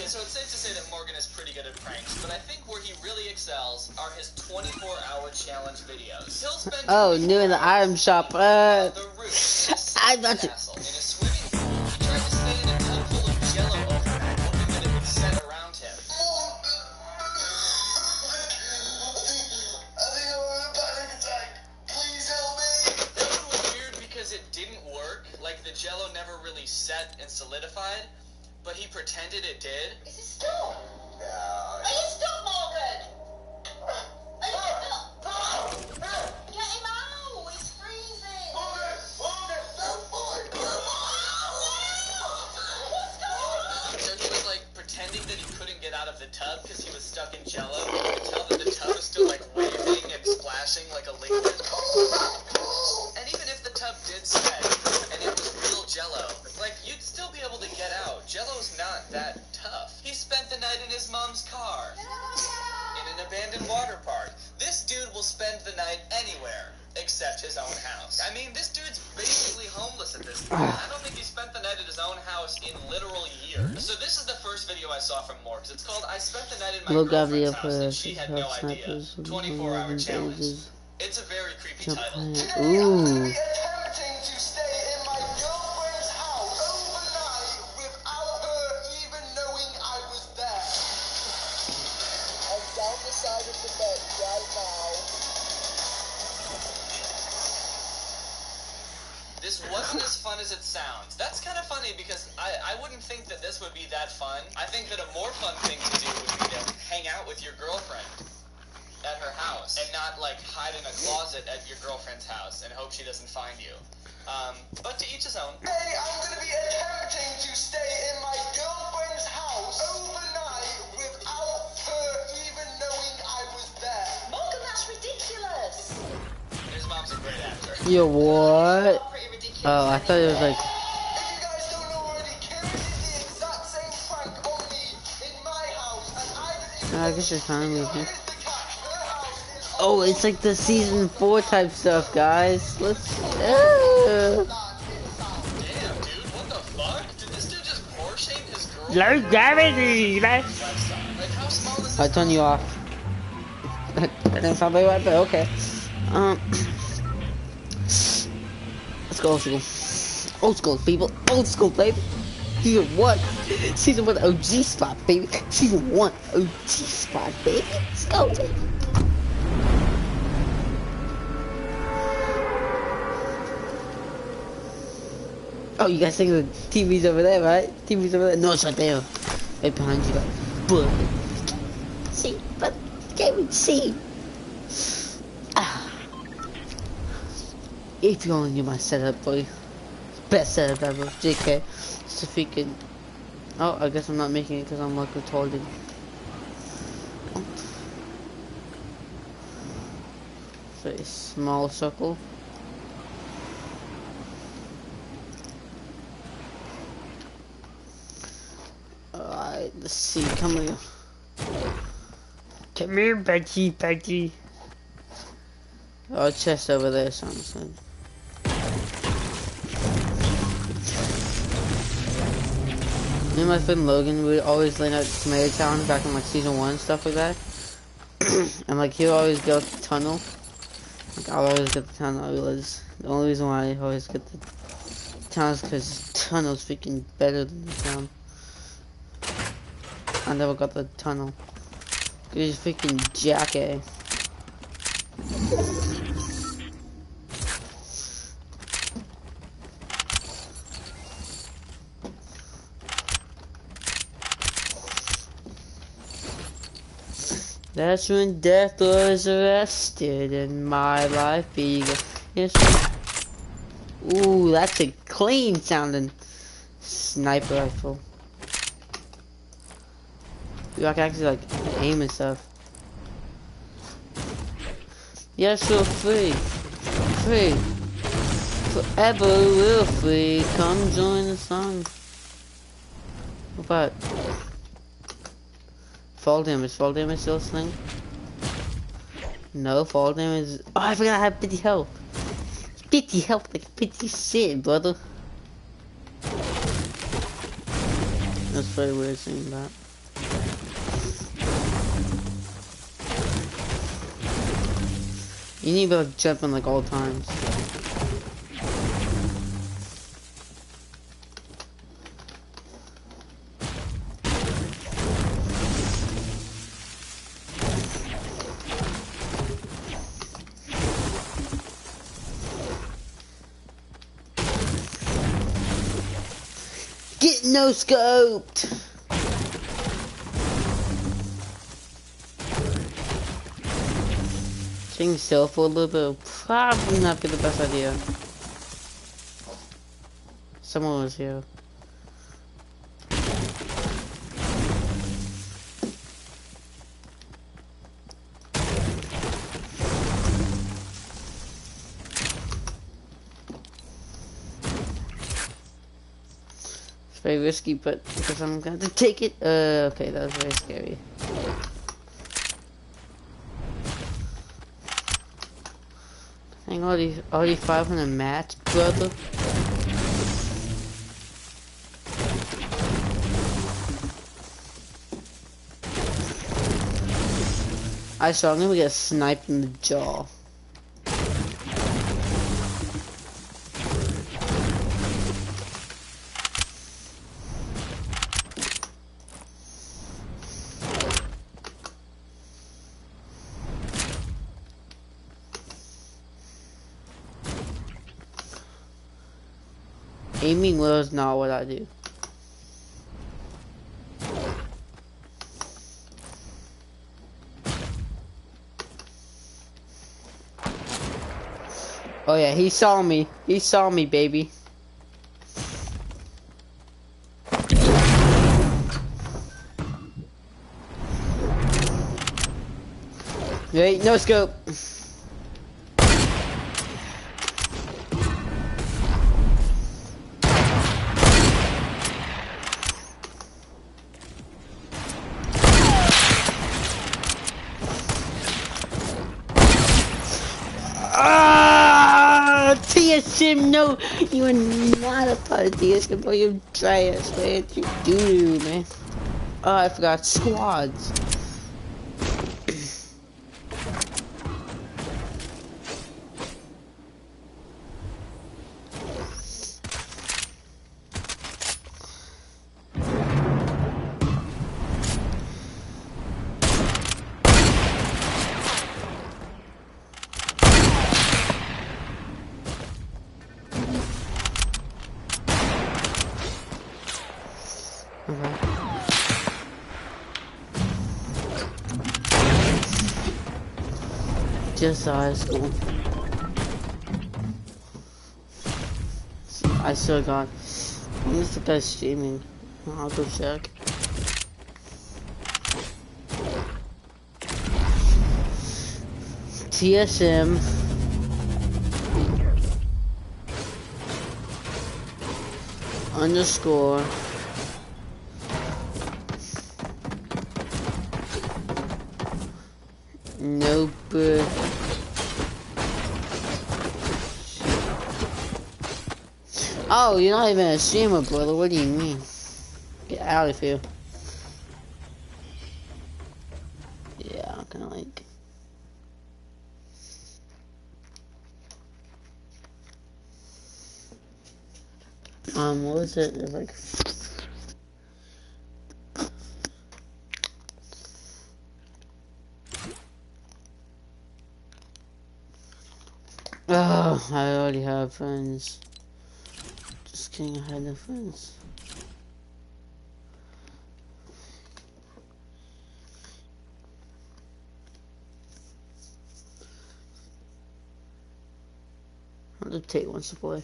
so it's safe to say that Morgan is pretty good at pranks, but I think where he really excels are his 24-hour challenge videos. He'll spend new in the item shop. on the roof I got you. castle in a swimming pool. He tried to stay in a tub full of Jello overnight, hoping that it would set around him. It didn't work, like the Jello never really set and solidified, but he pretended it did. Is it stop? Are you stop, Morgan? Are you stop? Get him out! He's freezing! What's going on? So he was like pretending that he couldn't get out of the tub because he was stuck in Jello. You could tell that the tub was still like waving and splashing like a liquid. And even if the tub did set and it was real Jello, like you'd still be able to get out. Jello's not that tough. He spent the night in his mom's car in an abandoned water park. This dude will spend the night anywhere except his own house. I mean, this dude's basically homeless at this point. I don't think he spent the night at his own house in literal years. So this is the first video I saw from Morgs. It's called I Spent the Night in My Girlfriend's House and She Had No Idea. 24-hour challenge. It's a very creepy title. Ooh. This wasn't as fun as it sounds. That's kind of funny because I wouldn't think that this would be that fun. I think that a more fun thing to do would be to hang out with your girlfriend at her house and not like hide in a closet at your girlfriend's house and hope she doesn't find you. But to each his own. Hey, I'm gonna be attempting to stay in my girlfriend's house overnight without her even knowing I was there. Morgan, that's ridiculous! His mom's a great actor. Yo, what? Pretty ridiculous. Oh, I thought it was like. If you guys don't know already, Karen did the exact same prank on me in my house, and I didn't even I guess you're fine with me. Here's the catch. Her house is Oh, it's like the season 4 type stuff, guys. Let's. Damn, dude, what the fuck? Did this dude just pour shame his girl? Low gravity, Like, how small is I this? turn you off. That didn't sound very right, but okay. Let's go old school. Old school, people. Old school, baby. Season 1. Season 1 OG spot, baby. Season 1 OG spot, baby. Let's go, baby. Oh, you guys think the TV's over there, right? TV's over there. No, it's right there. Right behind you, guys. But see, but can't even see. If you only knew my setup, boy. Best setup ever. JK. It's a freaking. Oh, I guess I'm not making it because I'm like retarded. So a small circle. Alright, let's see. Come here. Come here, Betty, Betty. Oh, chest over there, something. Me and my friend Logan would always land at Tomato Town back in like season 1 and stuff like that. And like he'll always go to the tunnel. Like I'll always get the tunnel. I realize the only reason why I always get the tunnel is because the tunnel's freaking better than the town. I never got the tunnel. He's freaking jackass. That's when death was arrested in my life. Yes. Ooh, that's a clean sounding sniper rifle. You can actually like aim and stuff. Yes, so free. Free. Forever will free. Come join the song. What about fall damage? Fall damage still a thing? No, fall damage. Oh, I forgot I have 50 health. 50 health, like 50 shit, brother. That's very weird saying that. You need to be able to jump in like all times. Get no scoped. Staying still for a little bit will probably not be the best idea. Someone was here. It's very risky, but because I'm going to take it. Okay, that was very scary. Hang already 500 mats, brother. I saw I'm gonna get sniped in the jaw. Aiming well is not what I do. Oh yeah, he saw me. He saw me, baby. Wait, no scope. TSM, no, you are not a part of TSM, bro. You're trash, man. You do, man. Oh, I forgot squads. Just high school. I still got. When is the guy streaming? I'll go check. TSM. Underscore. No bird. Oh, you're not even a streamer, brother. What do you mean? Get out of here. Yeah, I'm kinda like. What was it? It was like. Oh, I already have friends. Just kidding, I had no friends. I'll just take one to play.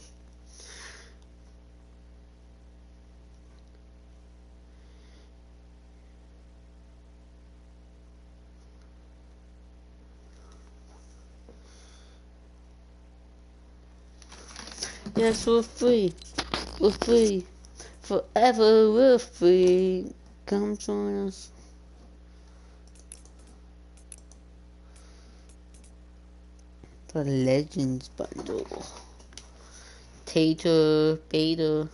Yes, we're free. We're free. Forever we're free. Come join us. The Legends bundle. Tater, beta.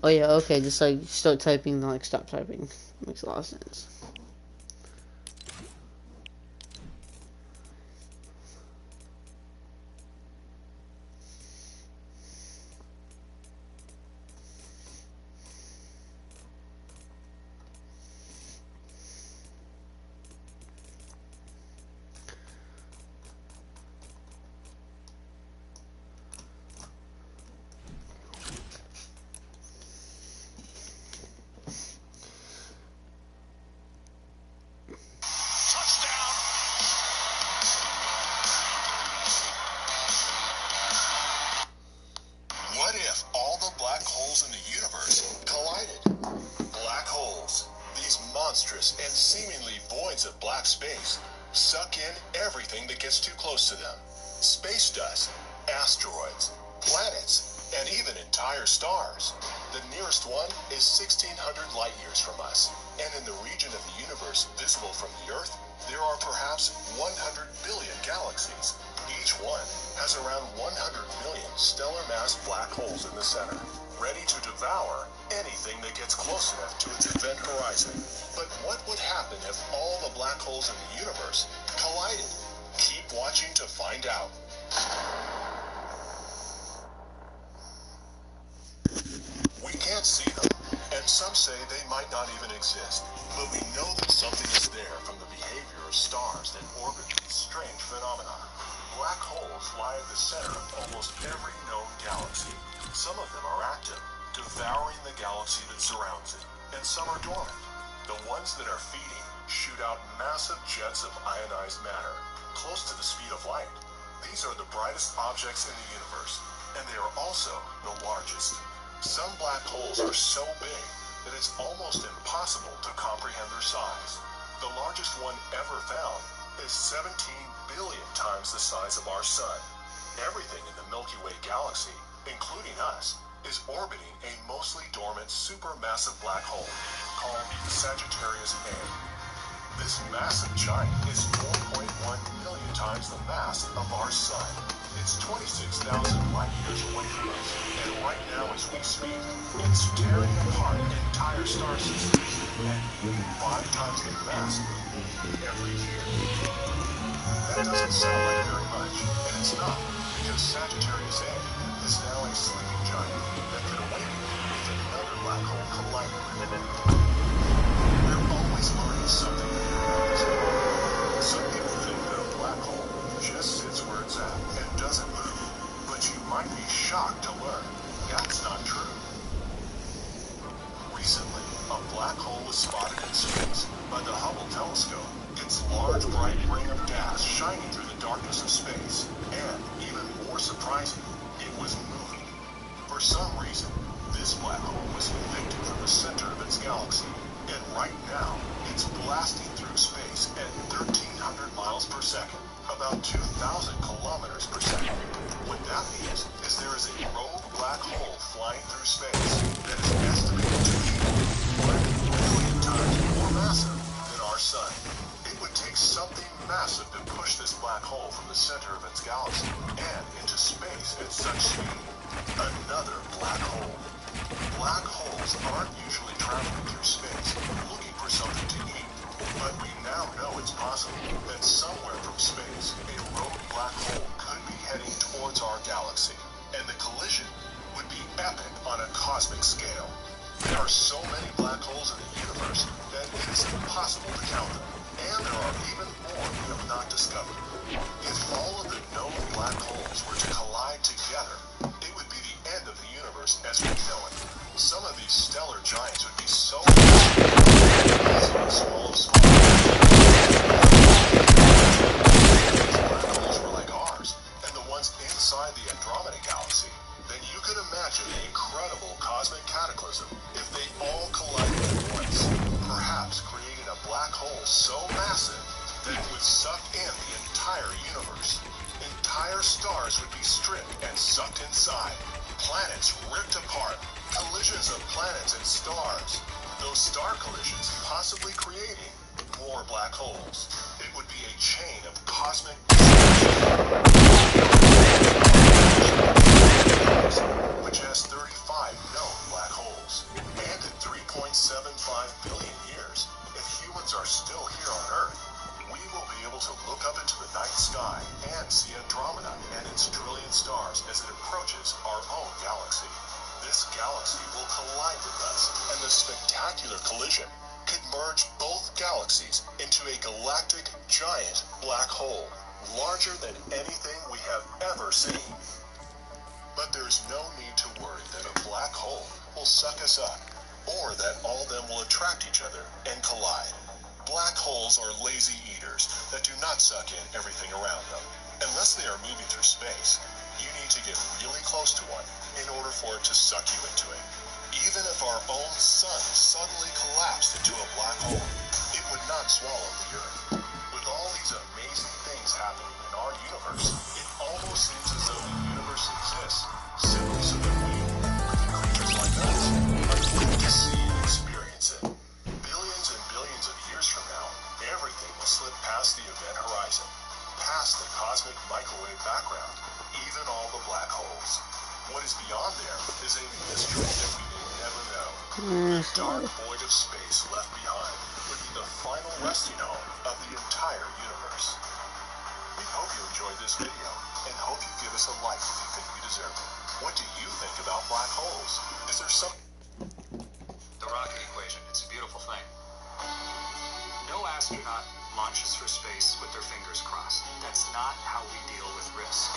Oh yeah, okay, just like start typing, then like stop typing. Makes a lot of sense. suck in everything that gets too close to them. Space dust, asteroids, planets, and even entire stars. The nearest one is 1,600 light years from us, and in the region of the universe visible from the Earth, there are perhaps 100 billion galaxies. Each one has around 100 million stellar mass black holes in the center, ready to devour anything that gets close enough to its event horizon. But what would happen if all the black holes in the universe collided? Keep watching to find out. We can't see them, and some say they might not even exist, but we know that something is there from the behavior of stars that orbit these strange phenomena. Black holes lie at the center of almost every known galaxy. Some of them are active, devouring the galaxy that surrounds it, and some are dormant. The ones that are feeding shoot out massive jets of ionized matter, close to the speed of light. These are the brightest objects in the universe, and they are also the largest. Some black holes are so big that it's almost impossible to comprehend their size. The largest one ever found is 17 billion times the size of our sun. Everything in the Milky Way galaxy, including us, is orbiting a mostly dormant supermassive black hole called Sagittarius A. This massive giant is 4.1 million times the mass of our sun. It's 26,000 light years away from us, and right now as we speak, it's tearing apart entire star systems and eating 5 times the mass every year. That doesn't sound like very much, and it's not, because Sagittarius A is now a sleeping giant that could awaken if another black hole collided with it. We're always learning something new about this world. Some people think that a black hole just sits where it's at and doesn't move, but you might be shocked to learn that's not true. Recently, a black hole was spotted in space by the Hubble telescope. Its large bright ring of gas shining through the darkness of space, and even more surprising, it was moving. For some reason, this black hole was evicted from the center of its galaxy, and right now, it's blasting through space at 1,300 miles per second, about 2,000 kilometers per second. What that means is there is a rogue black hole flying through space that is estimated to be 1 billion times more massive than our sun. It would take something massive to push this black hole from the center of its galaxy and into space at such speed. Another black hole. Black holes aren't usually traveling through space looking for something to eat, but we now know it's possible that somewhere from space, a rogue black hole could be heading towards our galaxy, and the collision would be epic on a cosmic scale. There are so many black holes in the universe that it is impossible to count them, and there are even more we have not discovered. If all of the known black holes were to collide together, it would be the end of the universe as we know it. Some of these stellar giants would be so massive that they swallow small. If black holes were like ours, and the ones inside the Andromeda galaxy, then you could imagine the incredible cosmic cataclysm if they all collided at once, perhaps creating a black hole so massive that it would suck in the entire universe. Entire stars would be stripped and sucked inside, planets ripped apart, collisions of planets and stars, those star collisions possibly creating more black holes. It would be a chain of cosmic which has 35 known black holes. And in 3.75 billion years, if humans are still here on Earth, we will be able to look up into the night sky and see Andromeda and its trillion stars as it approaches our own galaxy. This galaxy will collide with us, and the spectacular collision could merge both galaxies into a galactic giant black hole, larger than anything we have ever seen. But there's no need to worry that a black hole will suck us up, or that all of them will attract each other and collide. Black holes are lazy eaters that do not suck in everything around them. Unless they are moving through space, you need to get really close to one in order for it to suck you into it. Even if our own sun suddenly collapsed into a black hole, it would not swallow the Earth. With all these amazing is happening in our universe. It almost seems as though the universe exists simply so that we, creatures like us, are able to see and experience it. Billions and billions of years from now, everything will slip past the event horizon, past the cosmic microwave background, even all the black holes. What is beyond there is a mystery that we may never know. The dark void of space left behind would be the final resting home of the entire universe. We hope you enjoyed this video and hope you give us a like if you think we deserve it. What do you think about black holes? Is there some... The rocket equation, it's a beautiful thing. No astronaut launches for space with their fingers crossed. That's not how we deal with risk.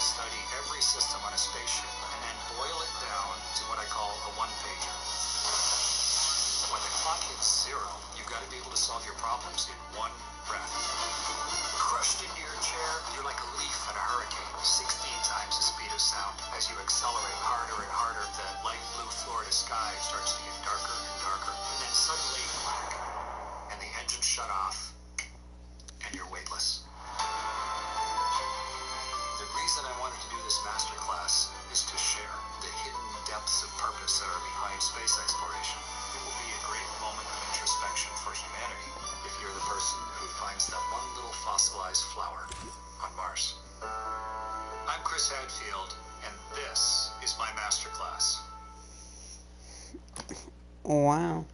Study every system on a spaceship and then boil it down to what I call a one-pager. When the clock hits 0, you've got to be able to solve your problems in one breath. Crushed into your chair, you're like a leaf in a hurricane, 16 times the speed of sound. As you accelerate harder and harder, the light blue Florida sky starts to get darker and darker, and then suddenly black, and the engine shut off, and you're weightless. The reason I wanted to do this masterclass is to share the hidden depths of purpose that are behind space exploration. It will be a great moment of introspection for humanity if you're the person who finds that one little fossilized flower on Mars. I'm Chris Hadfield, and this is my masterclass. Wow.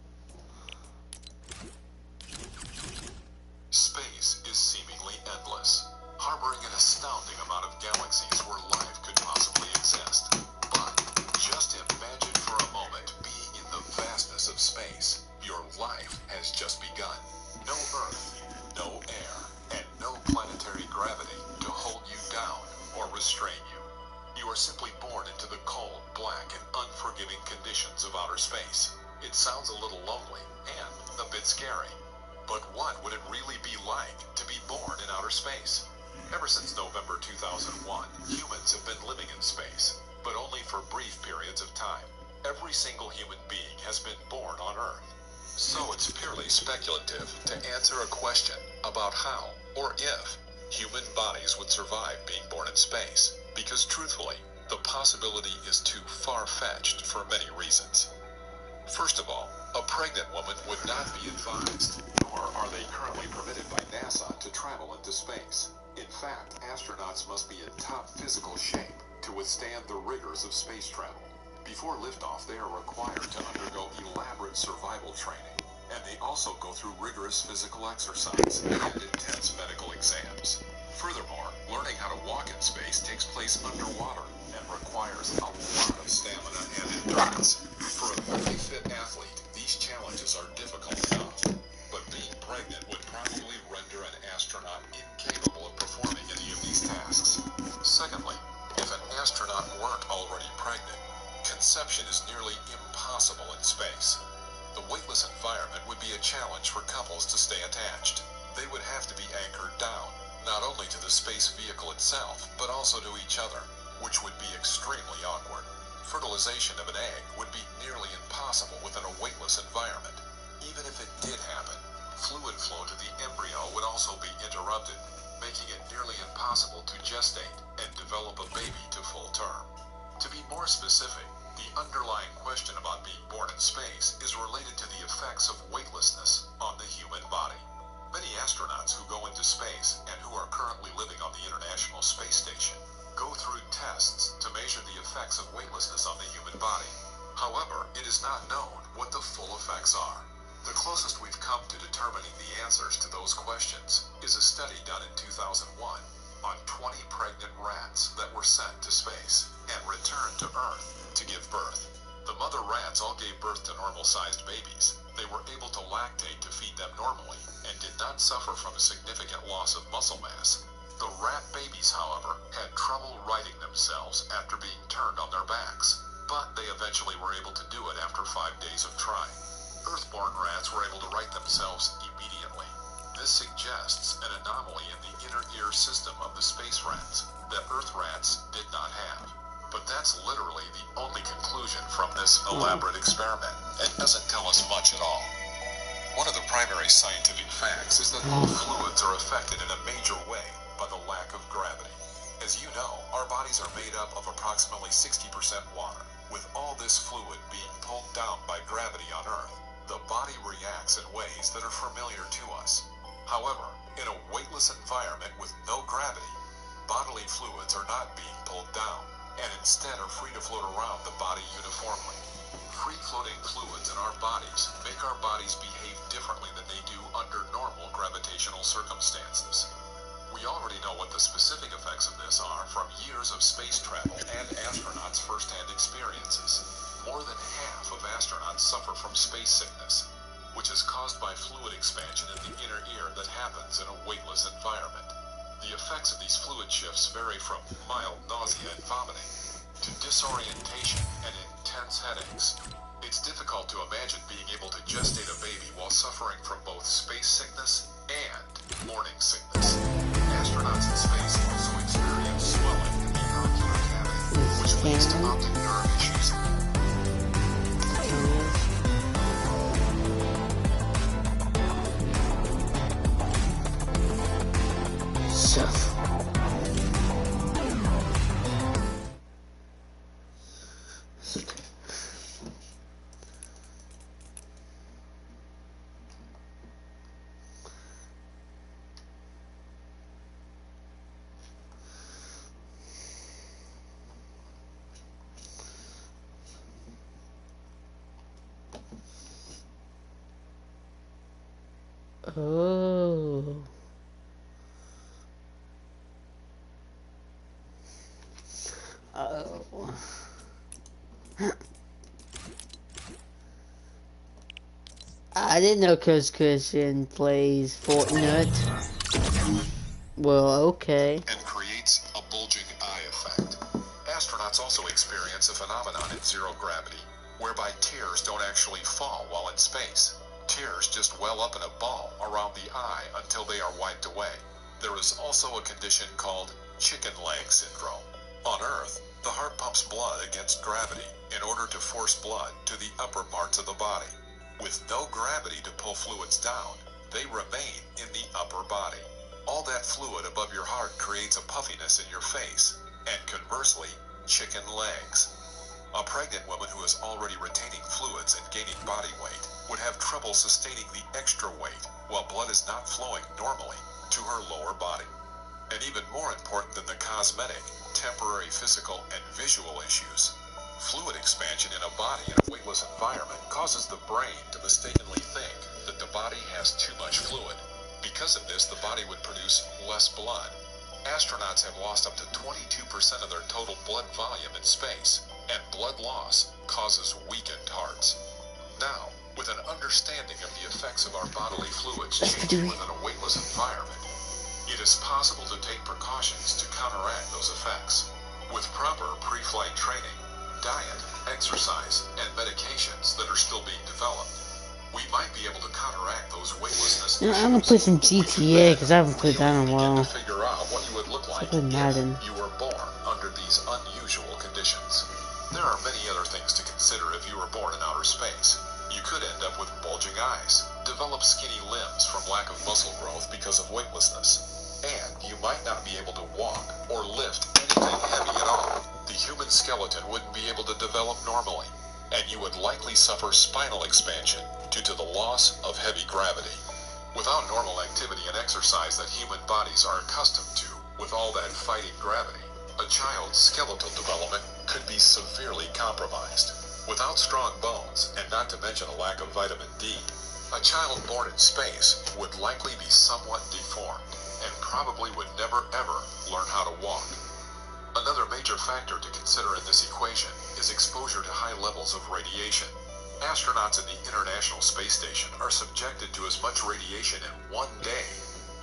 Space is seemingly endless, harboring an astounding amount of galaxies where life could possibly exist. But just imagine for a moment being in the vastness of space. Your life has just begun. No Earth, no air, and no planetary gravity to hold you down or restrain you. You are simply born into the cold, black, and unforgiving conditions of outer space. It sounds a little lonely and a bit scary. But what would it really be like to be born in outer space? Ever since November 2001, humans have been living in space, but only for brief periods of time. Every single human being has been born on Earth. So it's purely speculative to answer a question about how or if human bodies would survive being born in space, because truthfully, the possibility is too far-fetched for many reasons. First of all, a pregnant woman would not be advised, nor are they currently permitted by NASA to travel into space. In fact, astronauts must be in top physical shape to withstand the rigors of space travel. Before liftoff, they are required to undergo elaborate survival training, and they also go through rigorous physical exercise and intense medical exams. Furthermore, learning how to walk in space takes place underwater and requires a lot of stamina and endurance. For a very fit athlete, these challenges are difficult enough, but being pregnant would probably render an astronaut incapable of performing any of these tasks. Secondly, if an astronaut weren't already pregnant, conception is nearly impossible in space. The weightless environment would be a challenge for couples to stay attached. They would have to be anchored down, not only to the space vehicle itself, but also to each other, which would be extremely awkward. Fertilization of an egg would be nearly impossible within a weightless environment. Even if it did happen, fluid flow to the embryo would also be interrupted, making it nearly impossible to gestate and develop a baby to full term. To be more specific, the underlying question about being born in space is related to the effects of weightlessness on the human body. Many astronauts who go into space and who are currently living on the International Space Station go through tests to measure the effects of weightlessness on the human body. However, it is not known what the full effects are. The closest we've come to determining the answers to those questions is a study done in 2001 on 20 pregnant rats that were sent to space and returned to Earth to give birth. The mother rats all gave birth to normal-sized babies. They were able to lactate to feed them normally and did not suffer from a significant loss of muscle mass. The rat babies, however, had trouble righting themselves after being turned on their backs, but they eventually were able to do it after 5 days of trying. Earth-born rats were able to right themselves immediately. This suggests an anomaly in the inner ear system of the space rats that Earth rats did not have. But that's literally the only conclusion from this elaborate experiment, and doesn't tell us much at all. One of the primary scientific facts is that all fluids are affected in a major way by the lack of gravity. As you know, our bodies are made up of approximately 60% water. With all this fluid being pulled down by gravity on Earth, the body reacts in ways that are familiar to us. However, in a weightless environment with no gravity, bodily fluids are not being pulled down, and instead are free to float around the body uniformly. Free-floating fluids in our bodies make our bodies behave differently than they do under normal gravitational circumstances. We already know what the specific effects of this are from years of space travel and astronauts' first-hand experiences. More than half of astronauts suffer from space sickness, which is caused by fluid expansion in the inner ear that happens in a weightless environment. The effects of these fluid shifts vary from mild nausea and vomiting to disorientation and intense headaches. It's difficult to imagine being able to gestate a baby while suffering from both space sickness and morning sickness. Astronauts in space also experience swelling in the auricular cavity, which leads to optic nerve issues. Oh. Oh. I didn't know Chris Christian plays Fortnite. Well, okay. And creates a bulging eye effect. Astronauts also experience a phenomenon in zero gravity, whereby tears don't actually fall while in space. Tears just well up in a ball around the eye until they are wiped away. There is also a condition called chicken leg syndrome. On Earth, the heart pumps blood against gravity in order to force blood to the upper parts of the body. With no gravity to pull fluids down, they remain in the upper body. All that fluid above your heart creates a puffiness in your face, and conversely, chicken legs. A pregnant woman who is already retaining fluids and gaining body weight would have trouble sustaining the extra weight while blood is not flowing normally to her lower body. And even more important than the cosmetic, temporary physical and visual issues, fluid expansion in a body in a weightless environment causes the brain to mistakenly think that the body has too much fluid. Because of this, the body would produce less blood. Astronauts have lost up to 22% of their total blood volume in space, and blood loss causes weakened hearts. Now, with an understanding of the effects of our bodily fluids changing within a weightless environment, it is possible to take precautions to counteract those effects. With proper pre-flight training, diet, exercise, and medications that are still being developed, we might be able to counteract those weightlessness issues. I'm gonna play some GTA because I haven't played that in a while. To figure out what you would look like if you were born under these unusual conditions. There are many other things to consider if you were born in outer space. You could end up with bulging eyes, develop skinny limbs from lack of muscle growth because of weightlessness, and you might not be able to walk or lift anything heavy at all. The human skeleton wouldn't be able to develop normally, and you would likely suffer spinal expansion due to the loss of heavy gravity. Without normal activity and exercise that human bodies are accustomed to, with all that fighting gravity, a child's skeletal development could be severely compromised. Without strong bones, and not to mention a lack of vitamin D, a child born in space would likely be somewhat deformed, and probably would never ever learn how to walk. Another major factor to consider in this equation is exposure to high levels of radiation. Astronauts in the International Space Station are subjected to as much radiation in one day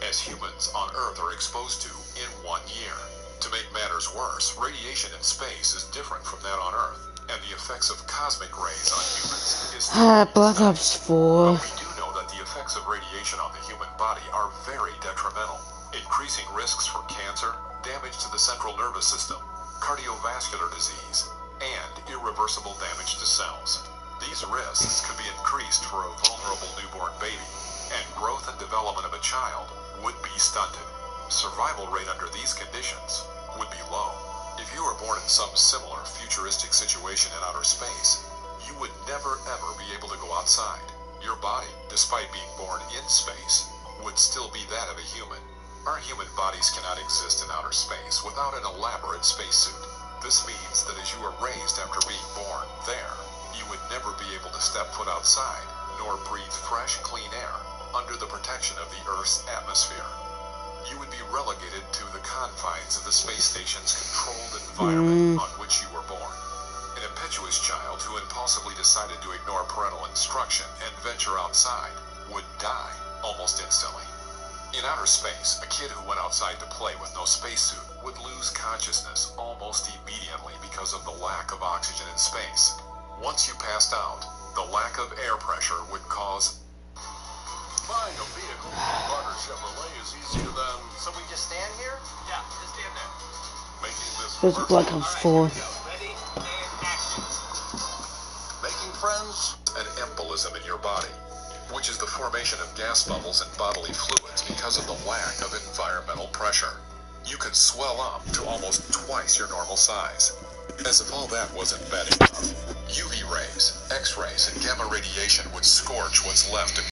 as humans on Earth are exposed to in 1 year. To make matters worse, radiation in space is different from that on Earth, and the effects of cosmic rays on humans is Black Ops 4. But we do know that the effects of radiation on the human body are very detrimental, increasing risks for cancer, damage to the central nervous system, cardiovascular disease, and irreversible damage to cells. These risks could be increased for a vulnerable newborn baby, and growth and development of a child would be stunted. Survival rate under these conditions would be low. If you were born in some similar futuristic situation in outer space, you would never ever be able to go outside. Your body, despite being born in space, would still be that of a human. Our human bodies cannot exist in outer space without an elaborate spacesuit. This means that as you are raised after being born there, you would never be able to step foot outside, nor breathe fresh, clean air under the protection of the Earth's atmosphere. You would be relegated to the confines of the space station's controlled environment on which you were born. An impetuous child who impulsively decided to ignore parental instruction and venture outside would die almost instantly. In outer space, a kid who went outside to play with no spacesuit would lose consciousness almost immediately because of the lack of oxygen in space. Once you passed out, the lack of air pressure would cause... Buying a vehicle from Barter Chevrolet is easier than So we just stand here? Yeah, just stand there. making this Feels first like I'm four. Ready, and action. Making friends, an embolism in your body, which is the formation of gas bubbles and bodily fluids because of the lack of environmental pressure. You could swell up to almost twice your normal size. As if all that wasn't bad enough, UV rays, X-rays, and gamma radiation would scorch what's left of